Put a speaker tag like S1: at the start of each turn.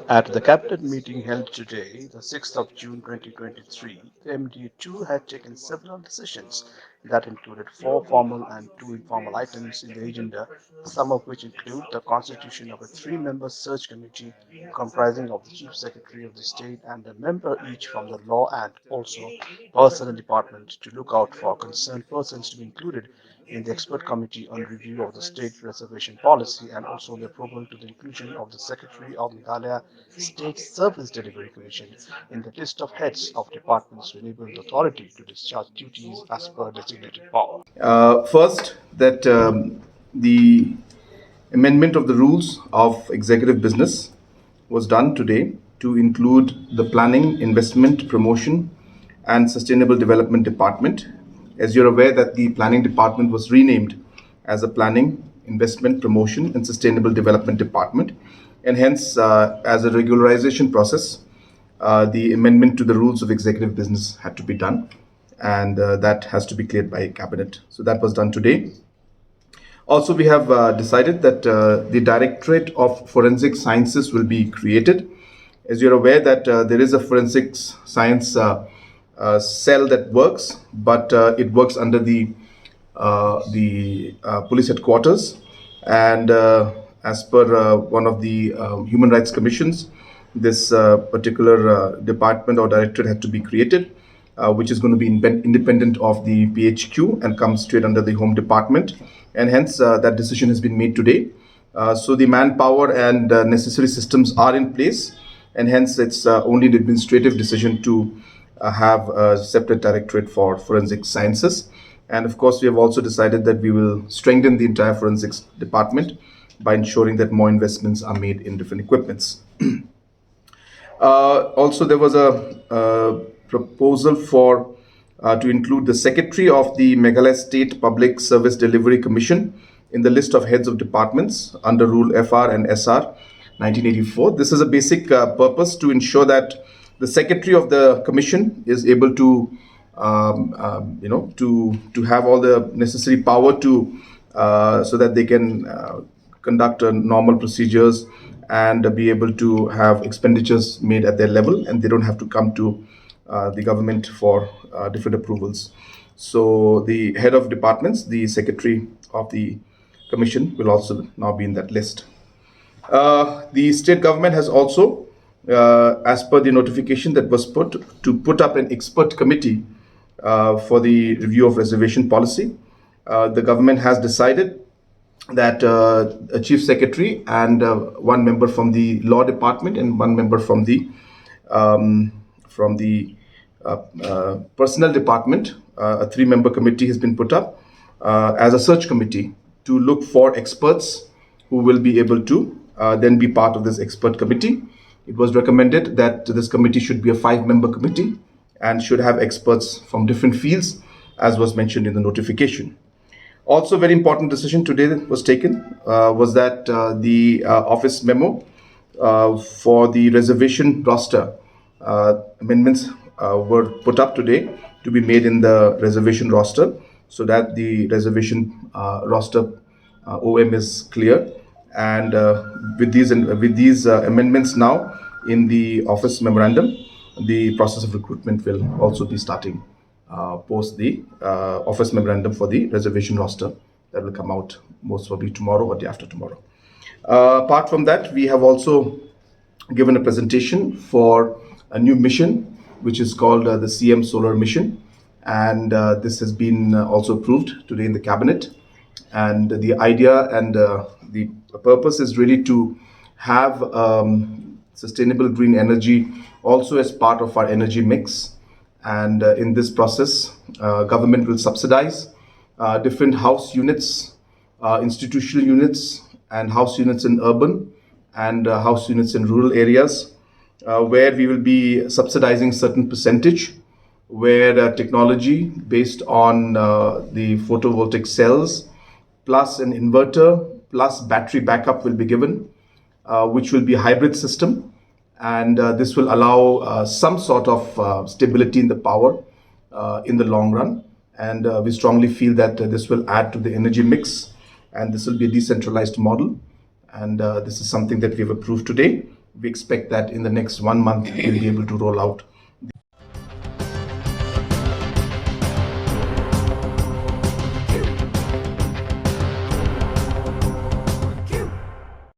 S1: At the cabinet meeting held today, the 6th of June 2023, the MD2 had taken several decisions that included four formal and two informal items in the agenda, some of which include the constitution of a three-member search committee comprising of the Chief Secretary of the State and a member each from the law and also personnel department to look out for concerned persons to be included in the expert committee on review of the state reservation policy and also the approval to the inclusion of the Secretary of Meghalaya State Service Delivery Commission in the list of heads of departments to enable the authority to discharge duties as per designated power.
S2: First, that the amendment of the rules of executive business was done today to include the planning, investment, promotion, and sustainable development department. As you're aware, that the planning department was renamed as a planning, investment, promotion, and sustainable development department, and hence, as a regularization process, the amendment to the rules of executive business had to be done, and that has to be cleared by cabinet. So that was done today. Also, we have decided that the Directorate of Forensic Sciences will be created. As you're aware that there is a forensics science cell that works, but it works under the police headquarters. And as per one of the human rights commissions, this particular department or directorate had to be created, which is going to be independent of the PHQ and come straight under the Home Department. And hence, that decision has been made today. So the manpower and necessary systems are in place, and hence it's only the administrative decision to have a separate directorate for forensic sciences. And of course, we have also decided that we will strengthen the entire forensics department by ensuring that more investments are made in different equipments. Also, there was a proposal for to include the secretary of the Meghalaya State Public Service Delivery Commission in the list of heads of departments under Rule FR and SR 1984. This is a basic purpose to ensure that the secretary of the commission is able to, to have all the necessary power to, so that they can conduct normal procedures and be able to have expenditures made at their level, and they don't have to come to the government for different approvals. So the head of departments, the secretary of the commission, will also now be in that list. The state government has also, as per the notification that was put up an expert committee for the review of reservation policy. The government has decided that a chief secretary and one member from the law department and one member from the personnel department, a three-member committee has been put up as a search committee to look for experts who will be able to then be part of this expert committee. It was recommended that this committee should be a five-member committee and should have experts from different fields, as was mentioned in the notification. Also, very important decision today that was taken was that the office memo for the reservation roster amendments were put up today to be made in the reservation roster, so that the reservation roster OM is clear. And with these amendments now in the office memorandum, the process of recruitment will also be starting post the office memorandum for the reservation roster that will come out most probably tomorrow or day after tomorrow. Apart from that, we have also given a presentation for a new mission, which is called the CM Solar Mission, and this has been also approved today in the cabinet. And the idea and the purpose is really to have sustainable green energy also as part of our energy mix. And in this process, government will subsidize different house units, institutional units, and house units in urban and house units in rural areas, where we will be subsidizing certain percentage, where technology based on the photovoltaic cells plus an inverter plus battery backup will be given, which will be a hybrid system. And this will allow some sort of stability in the power in the long run. And we strongly feel that this will add to the energy mix, and this will be a decentralized model. And this is something that we have approved today. We expect that in the next 1 month we'll be able to roll out